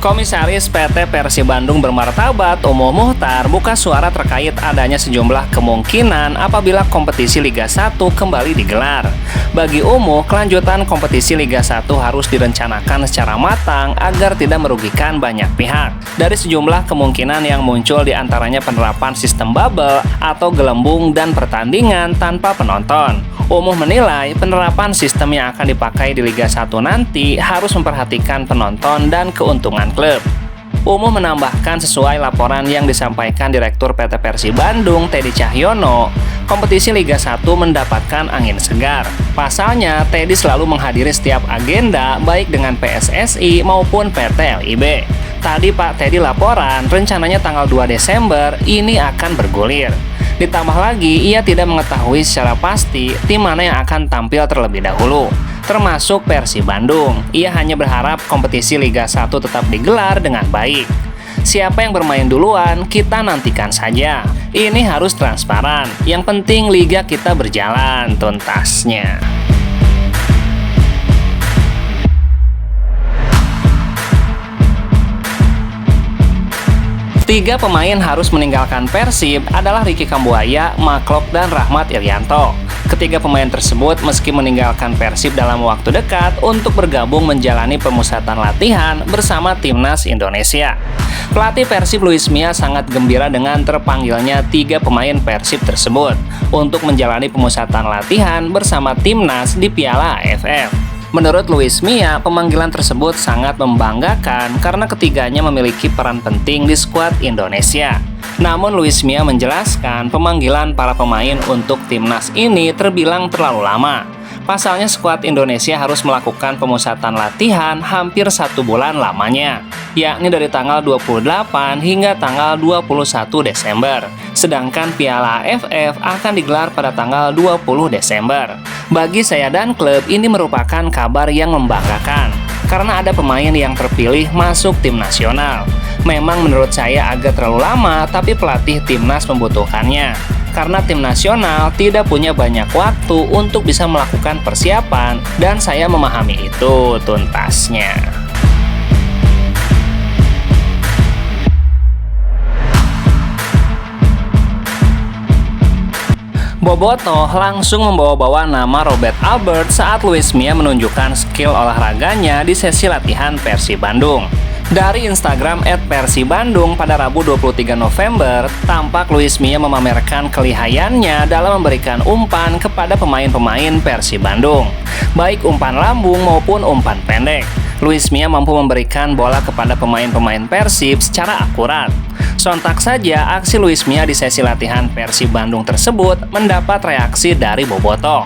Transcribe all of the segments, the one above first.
Komisaris PT Persib Bandung bermartabat Umuh Muhtar buka suara terkait adanya sejumlah kemungkinan apabila kompetisi Liga 1 kembali digelar. Bagi Umuh, kelanjutan kompetisi Liga 1 harus direncanakan secara matang agar tidak merugikan banyak pihak. Dari sejumlah kemungkinan yang muncul diantaranya penerapan sistem bubble atau gelembung dan pertandingan tanpa penonton. Umuh menilai penerapan sistem yang akan dipakai di Liga 1 nanti harus memperhatikan penonton dan keuntungan klub. Umuh menambahkan sesuai laporan yang disampaikan Direktur PT Persib Bandung, Teddy Cahyono, kompetisi Liga 1 mendapatkan angin segar. Pasalnya, Teddy selalu menghadiri setiap agenda baik dengan PSSI maupun PT LIB. Tadi Pak Teddy laporan rencananya tanggal 2 Desember ini akan bergulir. Ditambah lagi, ia tidak mengetahui secara pasti tim mana yang akan tampil terlebih dahulu, termasuk Persib Bandung. Ia hanya berharap kompetisi Liga 1 tetap digelar dengan baik. Siapa yang bermain duluan, kita nantikan saja. Ini harus transparan. Yang penting liga kita berjalan tuntasnya. Tiga pemain harus meninggalkan Persib adalah Ricky Kambuaya, Maklok, dan Rahmat Irianto. Ketiga pemain tersebut meski meninggalkan Persib dalam waktu dekat untuk bergabung menjalani pemusatan latihan bersama Timnas Indonesia. Pelatih Persib Luis Mia sangat gembira dengan terpanggilnya tiga pemain Persib tersebut untuk menjalani pemusatan latihan bersama Timnas di Piala AFF. Menurut Luis Mia, pemanggilan tersebut sangat membanggakan karena ketiganya memiliki peran penting di skuad Indonesia. Namun Luis Mia menjelaskan pemanggilan para pemain untuk timnas ini terbilang terlalu lama. Pasalnya skuad Indonesia harus melakukan pemusatan latihan hampir 1 bulan lamanya, yakni dari tanggal 28 hingga tanggal 21 Desember. Sedangkan Piala AFF akan digelar pada tanggal 20 Desember. Bagi saya dan klub, ini merupakan kabar yang membanggakan karena ada pemain yang terpilih masuk tim nasional. Memang menurut saya agak terlalu lama, tapi pelatih timnas membutuhkannya. Karena tim nasional tidak punya banyak waktu untuk bisa melakukan persiapan, dan saya memahami itu tuntasnya. Bobotoh langsung membawa-bawa nama Robert Albert saat Luis Mia menunjukkan skill olahraganya di sesi latihan Persib Bandung. Dari Instagram @persibandung pada Rabu 23 November, tampak Luis Mia memamerkan kelihayannya dalam memberikan umpan kepada pemain-pemain Persib Bandung, baik umpan lambung maupun umpan pendek. Luis Mia mampu memberikan bola kepada pemain-pemain Persib secara akurat. Sontak saja, aksi Luis Mia di sesi latihan Persib Bandung tersebut mendapat reaksi dari Bobotoh.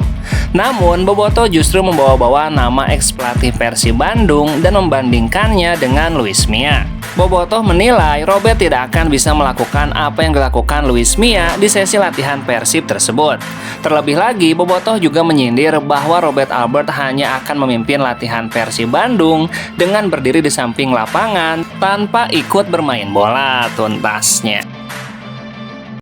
Namun, Bobotoh justru membawa-bawa nama ex-pelatih Persib Bandung dan membandingkannya dengan Luis Mia. Bobotoh menilai Robert tidak akan bisa melakukan apa yang dilakukan Luis Mia di sesi latihan Persib tersebut. Terlebih lagi, Bobotoh juga menyindir bahwa Robert Albert hanya akan memimpin latihan Persib Bandung dengan berdiri di samping lapangan tanpa ikut bermain bola tuntasnya.